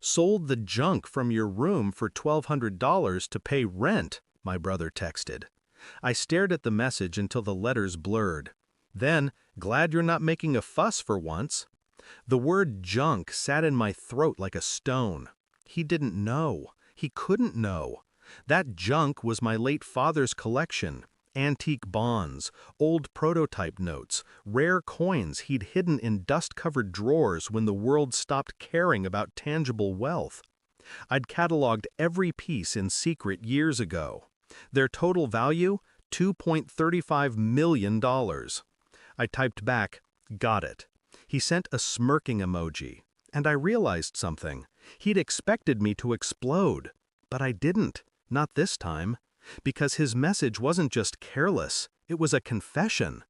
Sold the junk from your room for $1,200 to pay rent, my brother texted. I stared at the message until the letters blurred. Then, glad you're not making a fuss for once. The word junk sat in my throat like a stone. He didn't know. He couldn't know. That junk was my late father's collection. Antique bonds, old prototype notes, rare coins he'd hidden in dust-covered drawers when the world stopped caring about tangible wealth. I'd cataloged every piece in secret years ago. Their total value, $2.35 million. I typed back, "Got it." He sent a smirking emoji, and I realized something. He'd expected me to explode, but I didn't, not this time. Because his message wasn't just careless, it was a confession.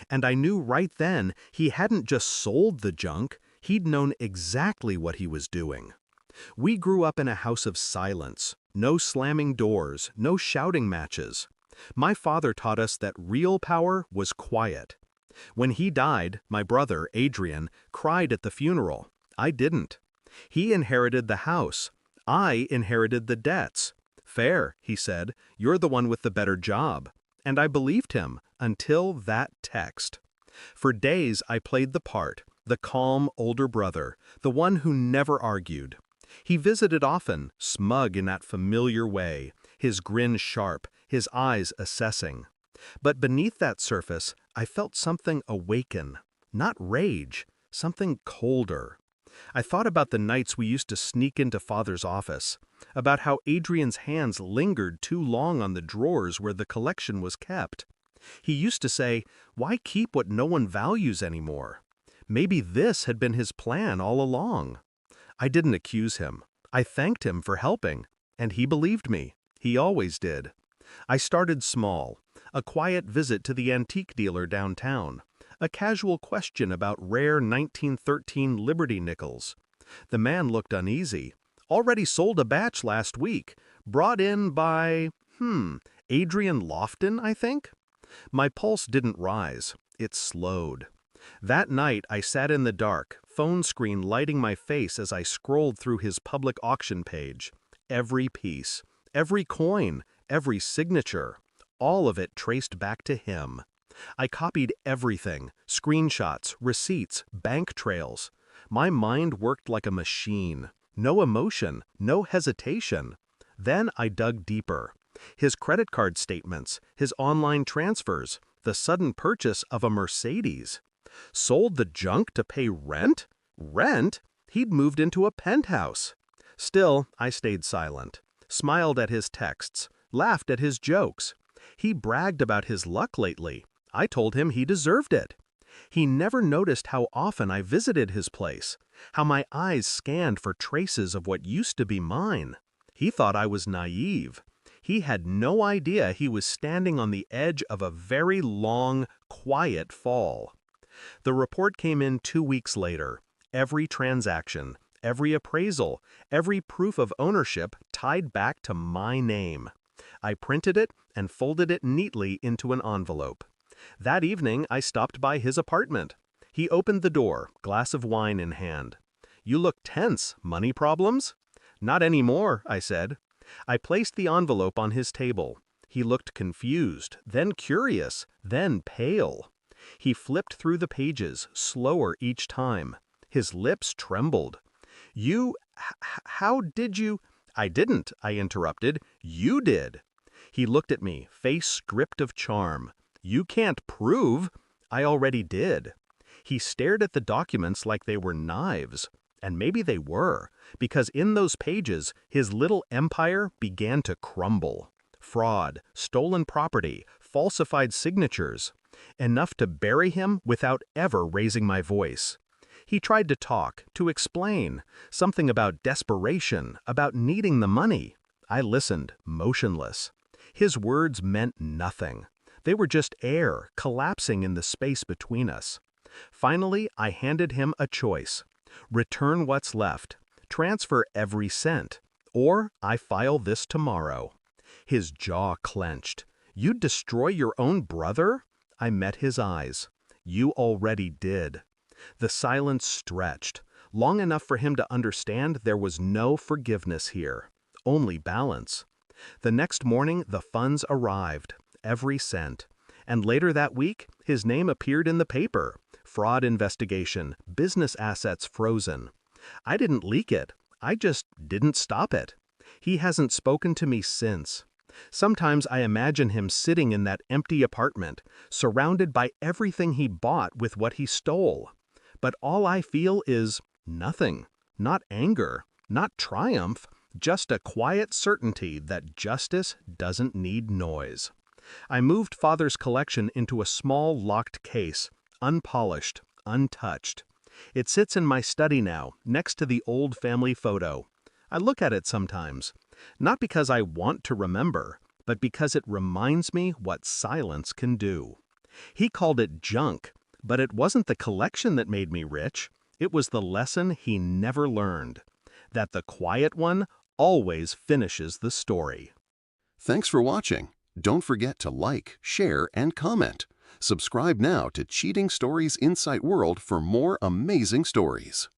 And I knew right then he hadn't just sold the junk, he'd known exactly what he was doing. We grew up in a house of silence, no slamming doors, no shouting matches. My father taught us that real power was quiet. When he died, my brother, Adrian, cried at the funeral. I didn't. He inherited the house. I inherited the debts. "Fair," he said, "you're the one with the better job." And I believed him, until that text. For days I played the part, the calm older brother, the one who never argued. He visited often, smug in that familiar way, his grin sharp, his eyes assessing. But beneath that surface, I felt something awaken, not rage, something colder. I thought about the nights we used to sneak into Father's office, about how Adrian's hands lingered too long on the drawers where the collection was kept. He used to say, "Why keep what no one values anymore?" Maybe this had been his plan all along. I didn't accuse him. I thanked him for helping, and he believed me. He always did. I started small, a quiet visit to the antique dealer downtown, a casual question about rare 1913 Liberty nickels. The man looked uneasy. "Already sold a batch last week. Brought in by, Adrian Lofton, I think?" My pulse didn't rise. It slowed. That night I sat in the dark, phone screen lighting my face as I scrolled through his public auction page. Every piece, every coin, every signature, all of it traced back to him. I copied everything, screenshots, receipts, bank trails. My mind worked like a machine. No emotion, no hesitation. Then I dug deeper. His credit card statements, his online transfers, the sudden purchase of a Mercedes. Sold the junk to pay rent? Rent? He'd moved into a penthouse. Still, I stayed silent, smiled at his texts, laughed at his jokes. He bragged about his luck lately. I told him he deserved it. He never noticed how often I visited his place, how my eyes scanned for traces of what used to be mine. He thought I was naive. He had no idea he was standing on the edge of a very long, quiet fall. The report came in 2 weeks later. Every transaction, every appraisal, every proof of ownership tied back to my name. I printed it and folded it neatly into an envelope. That evening, I stopped by his apartment. He opened the door, glass of wine in hand. "You look tense. Money problems?" "Not anymore," I said. I placed the envelope on his table. He looked confused, then curious, then pale. He flipped through the pages, slower each time. His lips trembled. How did you—" "I didn't," I interrupted. "You did." He looked at me, face stripped of charm. "You can't prove—" "I already did." He stared at the documents like they were knives. And maybe they were, because in those pages, his little empire began to crumble. Fraud, stolen property, falsified signatures. Enough to bury him without ever raising my voice. He tried to talk, to explain, something about desperation, about needing the money. I listened, motionless. His words meant nothing. They were just air, collapsing in the space between us. Finally, I handed him a choice. Return what's left. Transfer every cent. Or I file this tomorrow. His jaw clenched. "You'd destroy your own brother?" I met his eyes. "You already did." The silence stretched. long enough for him to understand there was no forgiveness here, only balance. The next morning, the funds arrived, every cent. And later that week, his name appeared in the paper. Fraud investigation, business assets frozen. I didn't leak it. I just didn't stop it. He hasn't spoken to me since. Sometimes I imagine him sitting in that empty apartment, surrounded by everything he bought with what he stole. But all I feel is nothing. Not anger, not triumph, just a quiet certainty that justice doesn't need noise. I moved Father's collection into a small locked case, unpolished, untouched. It sits in my study now, next to the old family photo. I look at it sometimes, not because I want to remember, but because it reminds me what silence can do. He called it junk, but it wasn't the collection that made me rich. It was the lesson he never learned, that the quiet one always finishes the story. Thanks for watching. Don't forget to like, share, and comment. Subscribe now to Cheating Stories Insight World for more amazing stories.